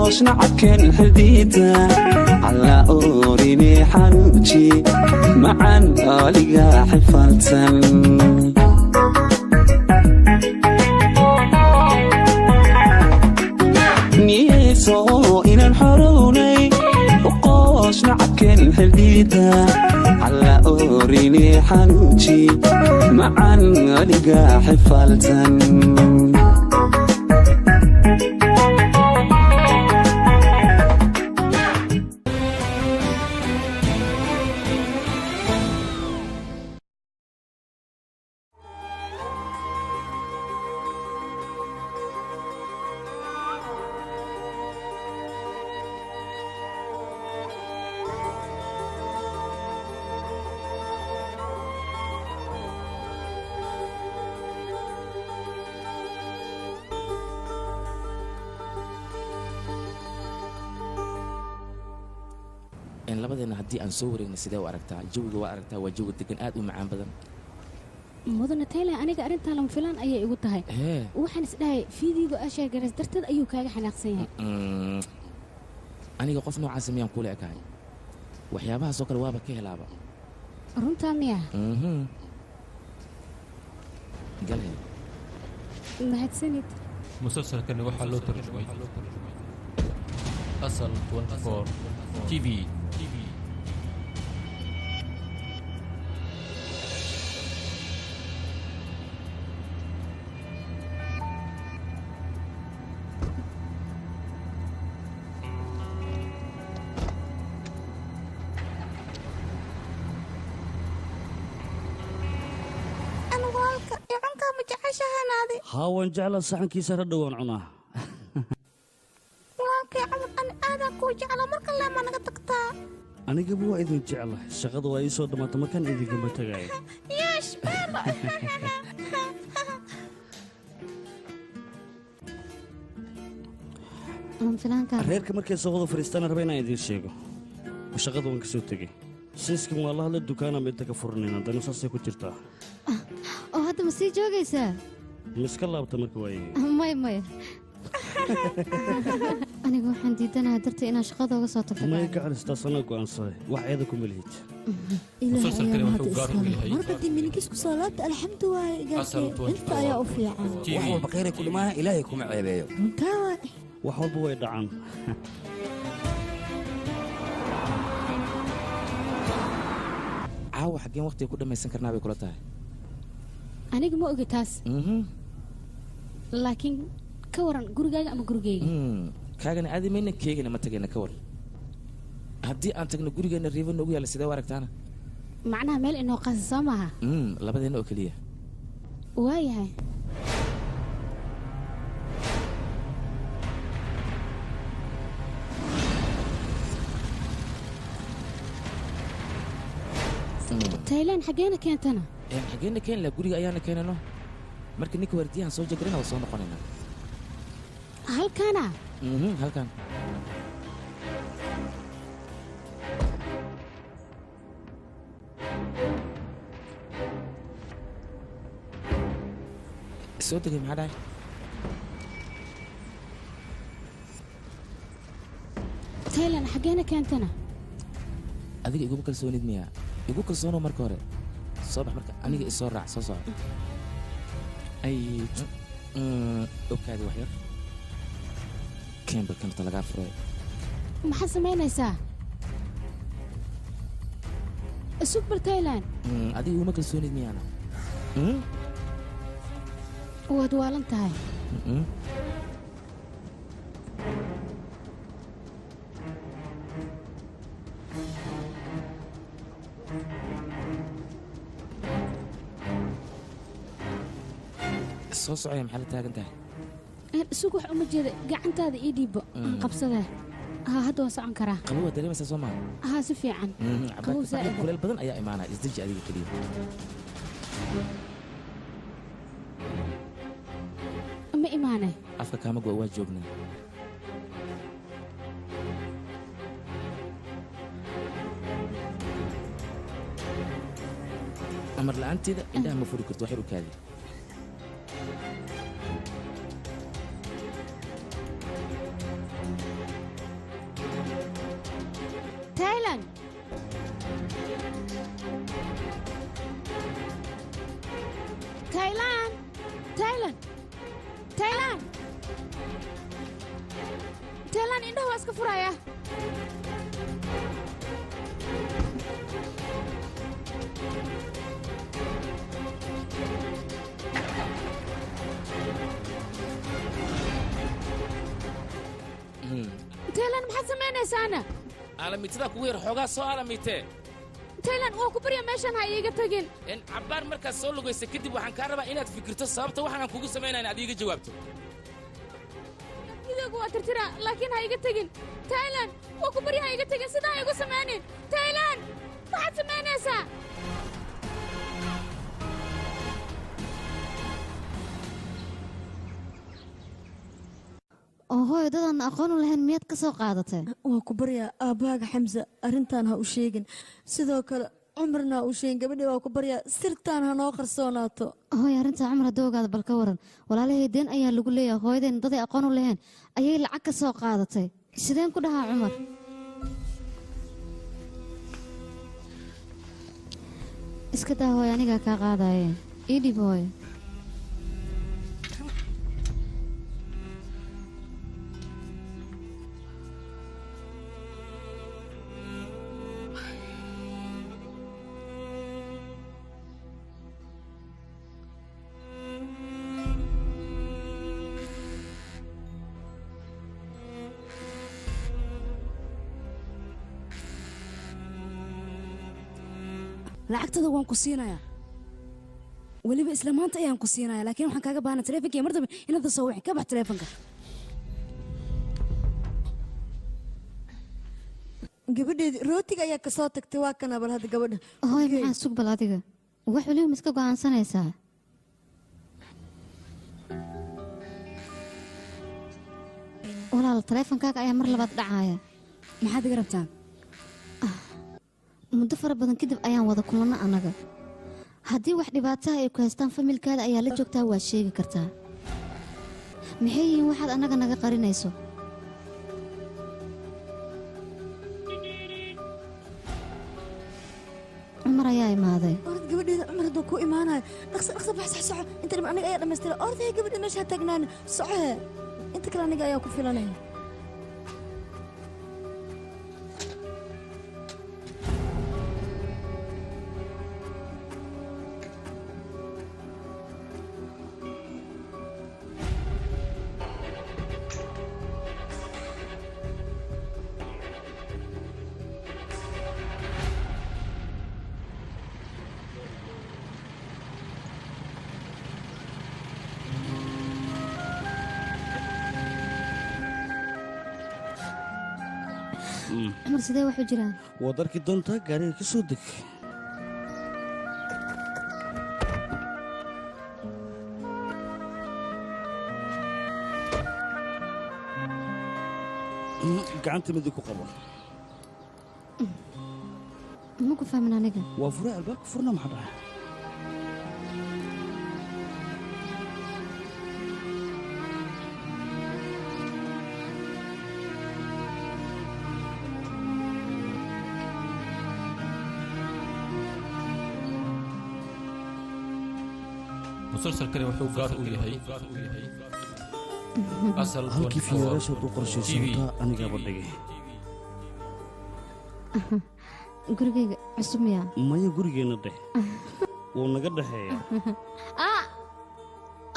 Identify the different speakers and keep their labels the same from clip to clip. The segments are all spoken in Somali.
Speaker 1: شنعكن حديدة على أوريني حنوجي معن أوليغا حفالتن نيسو إنا نحروني وقوش نعكن حديدة على أوريني حنوجي معن أوليغا حفالتن
Speaker 2: labadeenna haddii aan soo wareegna sidee u aragtaa jawiga waa aragtaa waa jawi degan aad u macaan badan
Speaker 3: mudana Taylor aniga arintan lama filaan ayay igu tahay waxaan isdhahay fiidiga ashay garas darteed ayuu kaaga xanaaqsan yahay
Speaker 2: aniga qof noocaas miyaan kula ekahay waxyaabaha soo kale waaba ka helaaba
Speaker 3: runtaa miya
Speaker 2: galay
Speaker 3: mahadsanid
Speaker 4: مسلسلكani waxaa loo tarjumay asal 24 TV
Speaker 5: هاون جعل الصحن كيسر الدوان عنا
Speaker 6: والله عمر أنا كوج على مركز لما أنا قطقتها
Speaker 5: أنا قبوا إذن جعله شغل ويسود ما تمكن إذن قبل تجاي
Speaker 6: ياش
Speaker 3: من فلان كان
Speaker 5: غير كمركز صوغ فريستان ربنا إذن شيء وشغل وانك سوت تجي سيسكم والله للدكان بدك فرنين أنت نصصي كتيرتا
Speaker 3: هذا مسيج جوجيسا
Speaker 5: مسكلا بتمكوي
Speaker 3: ماي anigu waxaan diidanahay dartii inaan shaqada uga soo tagto
Speaker 5: ma ka calistaa sana go'aansaday wax eeda ku milhid
Speaker 4: مسلسلكani wuxuu gaar u yahay
Speaker 7: markii minikisku soo laabta alxamdulillah inta ayaa u fiican
Speaker 8: wax walba khayr ku dhimaana ilaahay kuma ceebeeyo
Speaker 5: wax walba way dhacaan
Speaker 2: caawa xageen waqti ku dhamaysan karnaa bay kula tahay
Speaker 3: aniga ma ogi taas laakiin ka waran gurigaaga ama gurigeyga
Speaker 2: kaagana aadi mayna keegana ma tagayna ka war haddii aan tagno gurigeena riibo noogu yaalla sidee u aragtaana
Speaker 3: macnaha meel inoo qaasa soo maaha
Speaker 2: labadeena oo keliya
Speaker 3: waayahay taylaan xageena keentana
Speaker 2: xageena keen la guriga ayaana keenano marka ninka wardiyahan soo jagrina waa soo noqonayna
Speaker 3: halkaana
Speaker 2: halkan soo degay maxaa dhahay
Speaker 3: taylaan xageena keentana
Speaker 2: adiga iguma kalsoonid miya igu kalsoono marka hore soo bax marka aniga isoo raac soo soco ay ogaadi wax yar kemba kanata lagaa furay
Speaker 3: maxaa samaynaysaa super Thailand
Speaker 2: adiga iguma kalsoonid miyaana
Speaker 3: waad waalan tahay
Speaker 2: soo socaya maxaa la taagan tahay
Speaker 3: isugu wax uma jeeda gacantaada ii dhiibbo qabsadee hadda waa socon karaa
Speaker 2: qabow waad dareemaysaa soo maha
Speaker 3: si fiican qabow
Speaker 2: zaa'id kuleel badan ayaa imaanaya isdeji adiga keliya
Speaker 3: ma imaane
Speaker 2: afka kaama go'a waa joognaa amar la'aanteeda indhaha ma furi karto waxyar u kaadi
Speaker 3: تايلاند تايلاند تايلاند تايلاند تايلاند إنه واسك فرايا تايلاند محد سمعنا سانا
Speaker 2: عالميتدا كوير xogaa soo caalamite
Speaker 3: تايلاند waa ku barya meeshan ha iiga tagin
Speaker 2: in cabaar markaas soo lugaysa kadib waxaan ka rabaa inaad fikirto sababta waxaan kugu sameeyay inaad iiga jawaabto
Speaker 3: idigu waa tirtira laakiin ha iiga tagin تايلاند waa ku barya ha iiga tagin sida ay igu sameeyeen تايلاند waxaad sameynaysaa
Speaker 7: hooyo dadaan aqoon u lahayn miyaad ka soo qaadatay
Speaker 9: waa ku baryaa aabbahaaga xamse arrintan ha u sheegin sidoo kale cumarna ha u sheegin gabadhii waa ku baryaa sirtaan ha noo qarsoonaato
Speaker 7: hooyo arrintaa cumar haddii ogaada bal ka waran walaalahey deen ayaa lagu leeyahay hooyadeen daday aqoon u lahayn ayay lacag ka soo qaadatay sideen ku dhahaa cumar iska daa hooyo anigaa kaa qaadaye ii dhib hooyo
Speaker 10: lacagtada waan ku siinayaa weliba isla maanta ayaan ku siinayaa laakiin waxaan kaaga baahnaa taleefanka mar dambe inaad soo wixi ka bax taleefanka
Speaker 9: gabadheedii rootiga ayaa ka soo tagtay waa kana bal hadda gabadha
Speaker 7: hooyo maxaa sug bal adiga wax weliba ma iska go'aansanaysaa walaal taleefankaaga ayaa mar labaad dhacaya
Speaker 10: maxaad iga rabtaan
Speaker 7: muddo fara badan kadib ayaan wada kulanno annaga haddii wax dhibaataha ay ku haystaan familkaada ayaa la joogtaa waad sheegi kartaa maxay yihiin waxaad annaga naga qarinayso cumar ayaa imaaday
Speaker 9: orad gabadheeda cumar hadduu ku imaanayo dhaqso bax soco inta dhib aniga ayaa dhammaystira ordahay gabadha meesha ha taagnaana socohe inta kale aniga ayaa ku filanaya
Speaker 7: cumar sidee wax u jiraan
Speaker 5: waad arki doontaa gaariga ka soo deg gacanta midi ku qabo
Speaker 7: ma ku fahmin aniga
Speaker 5: waa fure albaabka furna maxaa dhaca
Speaker 4: مسلسلكani wuxuu gaar u yahay asal
Speaker 5: halkii fiyaaraasha u qorshaysantaa anigaaba dhigay
Speaker 7: gurigayga cusub miyaa
Speaker 5: maya gurigeenna dheh wuu naga dhexeeya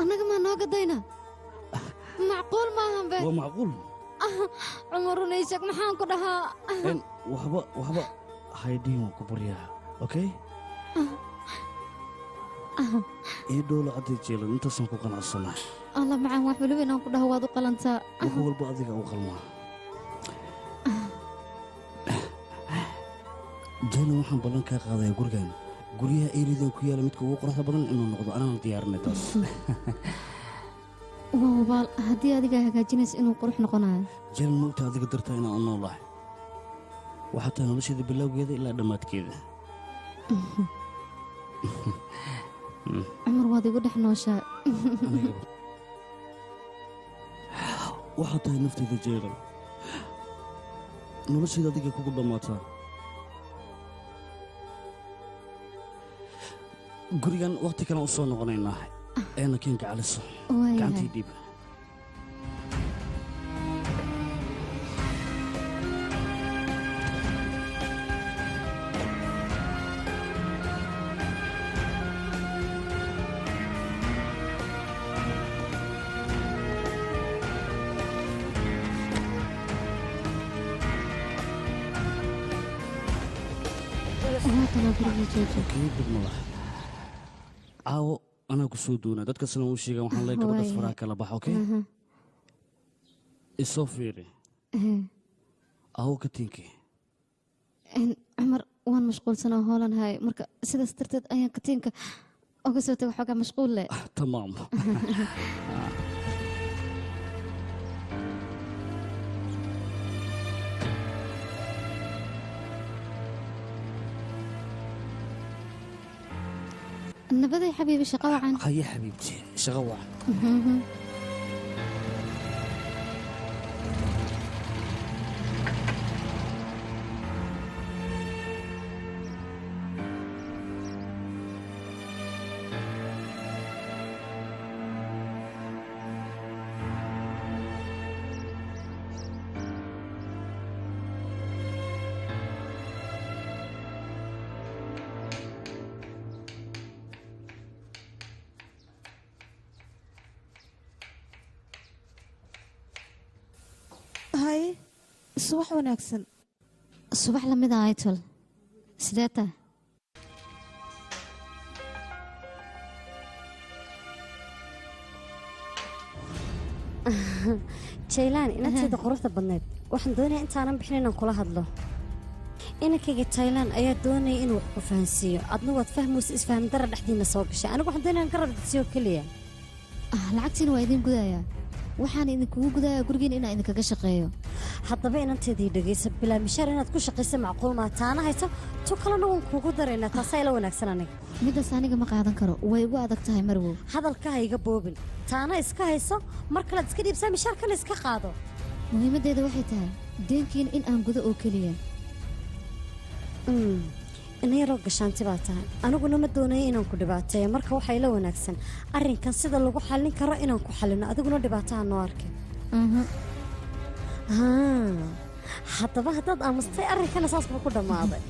Speaker 7: annaga maa noo gadayna macquul maahan be
Speaker 5: waa macquul
Speaker 7: cumar runaysag maxaan ku dhahaa
Speaker 5: waxba haydhiin waan ku baryaa okay ii dhowla cadday jeelan intaasaan ku qanacsanaa
Speaker 7: alla macaan wax weliba inaan ku dhaho waad u qalantaa
Speaker 5: wax walba adiga u qalmaa jayna waxaan ballan kaa qaadayaa gurigan guryaha eeridan ku yaala midka ugu quruxda badan inuu noqdo anaan diyaarinay taas
Speaker 7: waa hubaal haddii adigaa hagaajinaysa inuu qurux noqonayo
Speaker 5: jaylan moogta adiga dartaa inaan u noolahay waxaa tahay nolosheeda bilowgeeda ilaa dhammaadkeeda
Speaker 7: cumar waad igu dhex nooshaa
Speaker 5: waxaa tahay nafteyda jaylan nolosheeda adiga kugu dhammaataa gurigan waqti kale u soo noqonaynaa eena keenka caliso gacantii dhiib caawo anaa ku soo doonaa dadkasna uu sheegaan waxaan leeyahay gabadhaas faraha kala bax okay isoo fiiri awo katiinkii
Speaker 7: cumar waan mashquulsanaa hoolanahay marka sidaas darteed ayaan katiinka oga soo taga xoogaa mashquul leh
Speaker 5: tamaam
Speaker 7: نبدأ يا حبيبي شقة وعن
Speaker 5: هيا حبيبتي شقة وعن
Speaker 9: subax wanaagsan
Speaker 7: subax lamid ah aytol sideeta
Speaker 11: jaylaan inanteeda quruxda badneed waxaan doonayaa intaanan bixin inaan kula hadlo inankayga jaylaan ayaa doonaya inuu wax ku fahansiiyo adna waad fahmaysa isfaham dara dhexdiina soo gashay anigu waxaan doonaya garab didsiyo keliya
Speaker 7: lacagtiina waa idin gudayaa waxaan idinkugu gudayaa gurigiina inaan idinkaga shaqeeyo
Speaker 11: haddaba inanteedii dhegaysa bilaa mishaar inaad ku shaqaysa macquul maa taana hayso tu kalena waan kuugu daraynaa taasaa ila wanaagsan aniga
Speaker 7: middaas aniga ma qaadan karo way igu adag tahay marwow
Speaker 11: hadalka ha iga boobin taana iska hayso mar kalead iska dhiibsaa mishaarkana iska qaado
Speaker 7: muhiimaddeeda waxay tahay deenkiina in aan gudo oo keliya
Speaker 11: inayaroo gashaanti baa tahay aniguna ma doonaya inaan ku dhibaateeyo marka waxaa ila wanaagsan arrinkan sida lagu xallin karo inaan ku xallino adiguna dhibaataha noo arkin haddaba haddaad aamustay arrinkana saas buu ku dhammaaday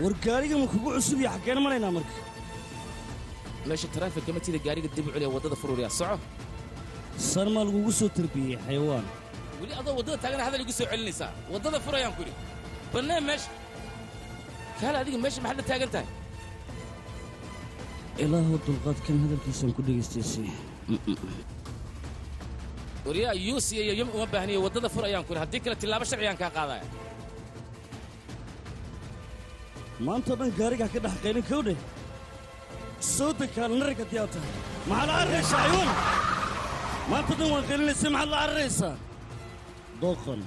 Speaker 5: wargaariga ma kugu cusub iyo xaggeen maraynaa marka
Speaker 2: meesha taraafigka ma tida gaariga dib u celiya waddada fururiya soco
Speaker 5: san maa lagugu soo tarbiyey xayawaan
Speaker 2: weli adoo waddada taagana hadal igu soo celinaysaa waddada furayaan ku idhi bannaan meesha kaale adiga meesha maxaad la taagan tahay
Speaker 5: ilaahoo dulqaadkan hadalkiisaan ku dhegaystaysay
Speaker 2: waryaa yuusi iyo yom uma baahniyo waddada furayaan ku idhi haddii kale tillaabo sharciyaan kaa qaadaya
Speaker 5: maantao dhan gaarigaa ka dhex qaylin kowdhe soo dekaan narag haddii aad tahay maxaad la cararaysaa xayawaan maanta dhan waan qaylinaysa maxaad la cararaysaa dooqan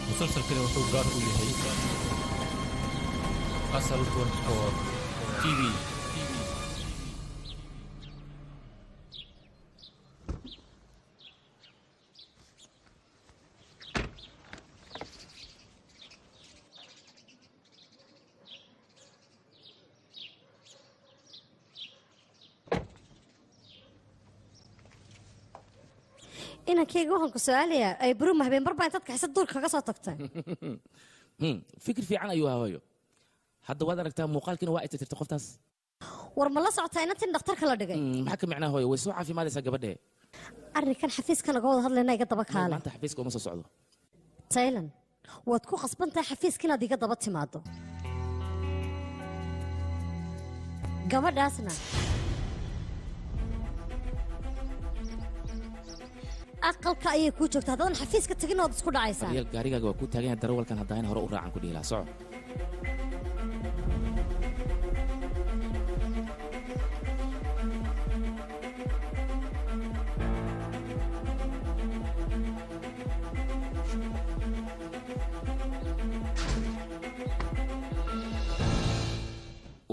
Speaker 4: musalsalkani wuxuu gaar u yahay asal 24 TV
Speaker 11: inankayga waxaan ku su'aalayaa ay buruuma habeen barbaa intaad kaxisa duurka kaga soo tagtay
Speaker 2: fikir fiican ayuu hawaayo hadda waad aragtaa muuqaalkiina waa ay tirtirta qoftaas
Speaker 11: war ma la socotaa inantiin dhakhtarka la dhigay
Speaker 2: maxaa ka micnaa hooyo way soo caafimaadaysaa gabadhee
Speaker 11: arrinkan xafiiska laga wada hadlayna iga daba kaale
Speaker 2: maanta xafiiska uma soo socdo
Speaker 11: taylan waad ku qasban tahay xafiiska inaad iga daba timaado gabadhaasna aqalka ayay kuu joogtaa haddaadan xafiiska tagin ood isku dhacaysaa
Speaker 2: yaal gaarigaaga waa kuu taagan yahay darawalkan haddaan hore u raacan ku dhihi lahaa soco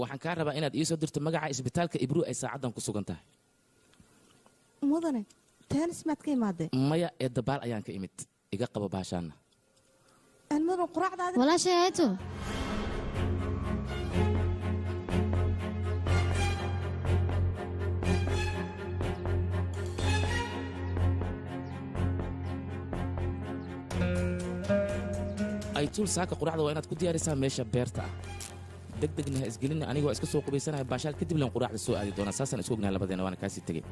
Speaker 2: waxaan kaa rabaa inaad ii soo dirto magaca isbitaalka ibru ay saacaddan ku sugan tahay
Speaker 9: mudane teenis maad ka imaadee
Speaker 2: maya ee dabaal ayaan ka imid iga qabo baashaanna
Speaker 9: mudane quraacdaada
Speaker 7: walaashay hayto
Speaker 2: aytuul saaka quraacda waa inaad ku diyaarisaa meesha beerta ah degdegna ha isgelinna anigoo iska soo qubaysanaya baashaal kadib lan quraacda soo aadi doonaa saasaan isku ognahay labadeena waana kaasii tegey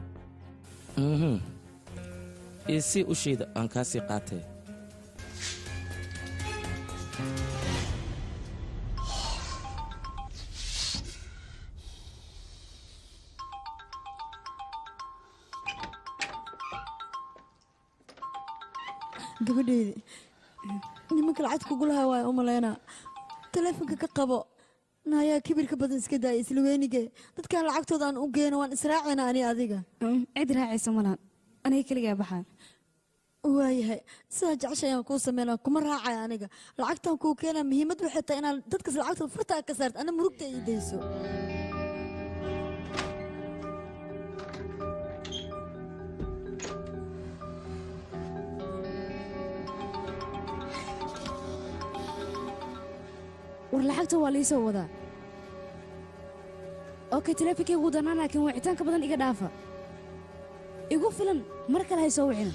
Speaker 2: isii ushayda aan kaasii qaatee
Speaker 9: gabadheedi nimanka lacag kugulaha waaya u malaynaa taleefonka ka qabo naayaa kibirka badan iska daaya isla weynige dadkan lacagtooda aan u geeno waan israacayna ani adiga
Speaker 10: cid raacaysa malahan aniga keligaa baxaa
Speaker 9: waayahay sidaa jecesha ayaan kuu sameynaa kuma raacaya aniga lacagtan kuu keenaa muhiimad waxay tahay inaad dadkas lacagtooda furtaa ka saarta ana murugta ii dayso
Speaker 10: war lacagta waa liisoo wadaa okay taleefonkayga wuu danaan laakiin wicitaanka badan iga dhaafa igu filan mar kale hay soo wicina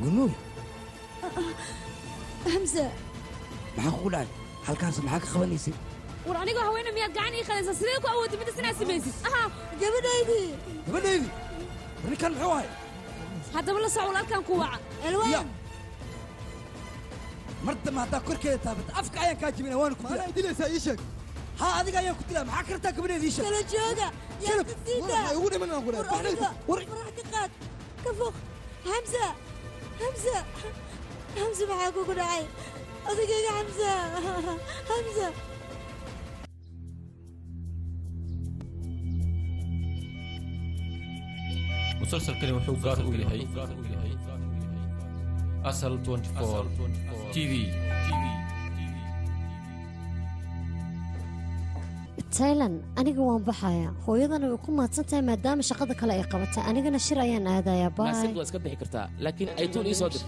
Speaker 8: جنون
Speaker 9: حمزة
Speaker 8: maxaa kugu dhacay halkaas maxaa ka qabanaysid
Speaker 10: war anigoo haweeney miyaad gacan ii qalaysaa sidee ku awoodid midda sinaa samaysid
Speaker 9: gabadhaydii
Speaker 8: ninkan muxuu ahay
Speaker 10: haddaba la soco walaalkan ku waca
Speaker 9: alwaan
Speaker 8: mar dambe haddaa korkeeda taabata afka ayaan kaa jibina waana ku dilaa maanaa dilaysaa ii sheeg haa adiga ayaan ku dilaa maxaa ka rabtaa gabadheeda ii sheeg
Speaker 9: kala jooga yaa ka siidaa
Speaker 8: ugu dhiman aan ku dhahay
Speaker 9: war ka qaad ka foq حمزة حمزة حمزة maxaa kugu dhacay odagayga حمزة حمزة
Speaker 4: مسلسلكani wuxuu gaar u yahay asal 24 TV
Speaker 11: taylan aniga waan baxayaa hooyadana way ku mahadsan tahay maadaama shaqada kale ay qabatay anigana shir ayaan aadayaa
Speaker 2: naasib waa iska bixi kartaa laakiin aytuun ii soo dir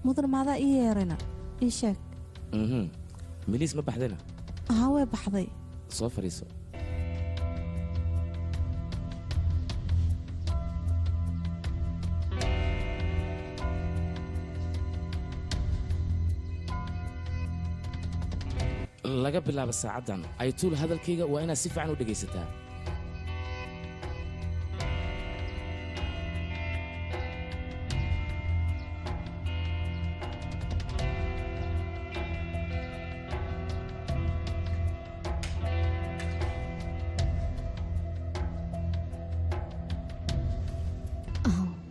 Speaker 9: mudan maadaa ii yeerayna ii sheeg
Speaker 2: miliis ma baxdayna
Speaker 9: haa way baxday
Speaker 2: soo fadhiiso laga bilaabo saacaddan aytuul hadalkayga waa inaad si fiican u dhegaysataa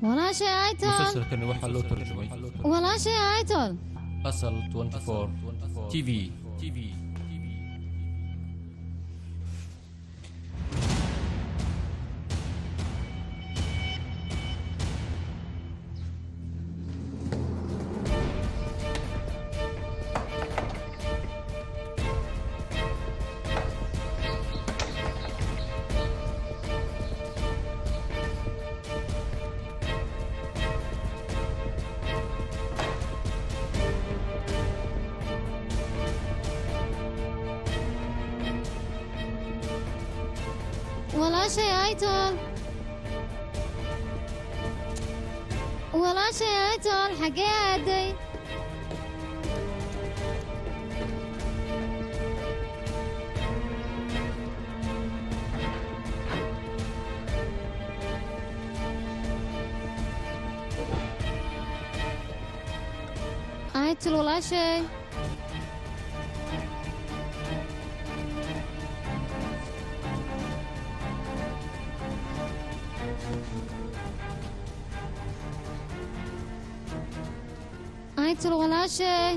Speaker 7: walaashay aytol
Speaker 4: musalsalkani waxaa loo tarjumay
Speaker 7: walaashay aytol
Speaker 4: asal 24 tv
Speaker 7: walaashay aytol walaashay aytol xaggee aaday aytol walaashay aytol walaashay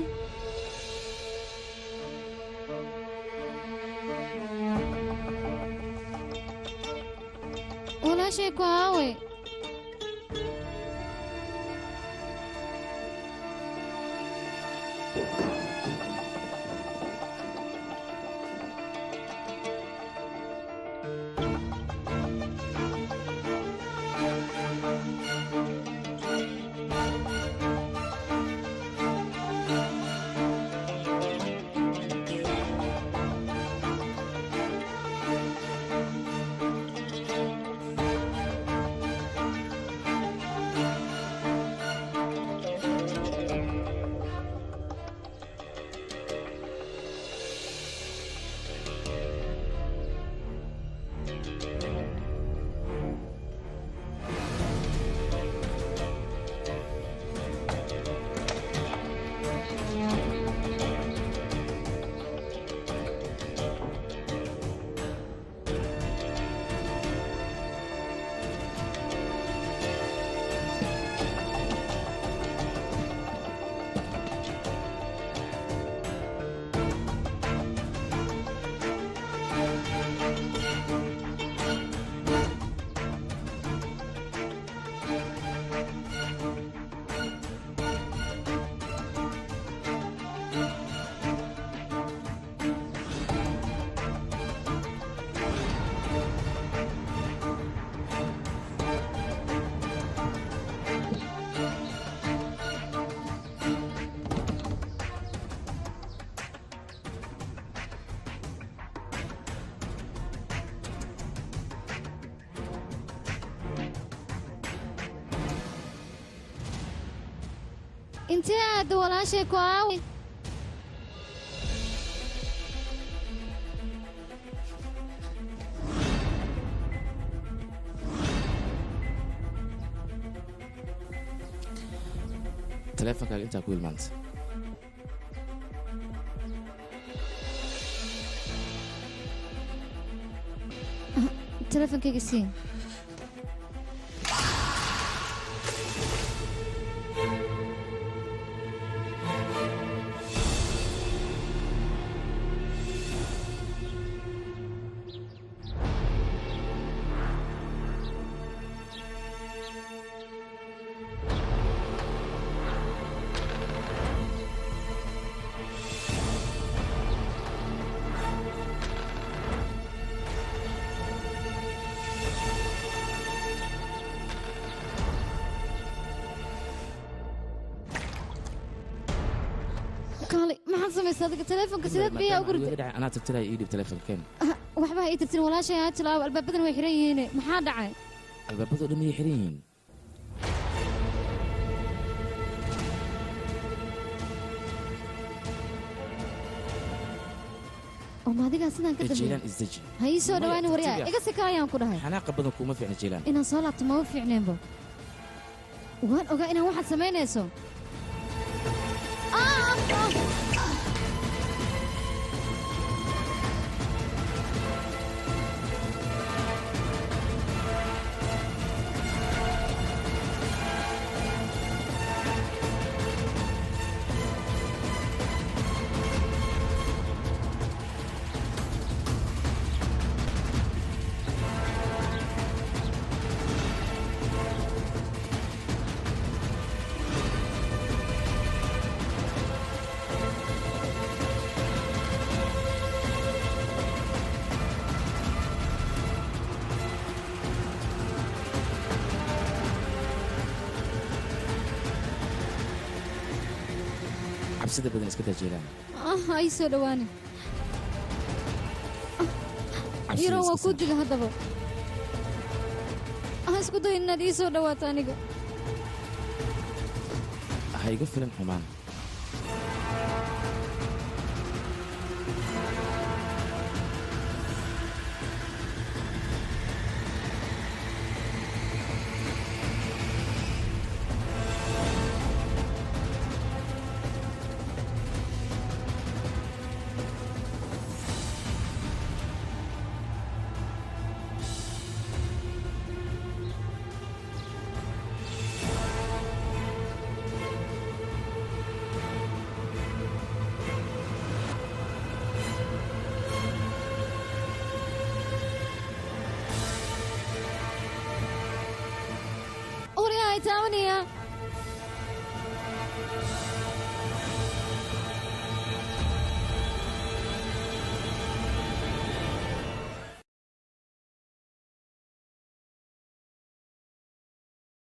Speaker 7: walaashay ku aawe intee aada walaashay ku aawe
Speaker 2: taleefonkaaga intaa ku hilmaanta
Speaker 7: taleefonkayga sii maxaad samaysaa adiga taleefonka sideed biyaa ugu ridday
Speaker 2: anaa tirtiray ii dhib taleefonkeen
Speaker 7: waxba ha ii tirtin walaashay aa tilaabo albaabadan way xiran yihiin maxaa dhacay
Speaker 2: albaabadoo dhan miyay xiran yihiin
Speaker 7: oo maadigaa sidaan ka dambeeyay
Speaker 2: jiilaan isdaji
Speaker 7: ha ii soo dhawaani waryaa iga sika ayaan ku dhahay
Speaker 2: xanaaqa badan kuma fiicna jiilaan
Speaker 7: inaan soo laabto ma fiicneenbo waan ogaa inaan waxaad samaynayso
Speaker 2: cabsida badan iska dajiilaan
Speaker 7: ay soo dhawaani yaro waa ku diga haddaba isku day inaad ii soo dhawaato aniga
Speaker 2: ha iga filan xumaan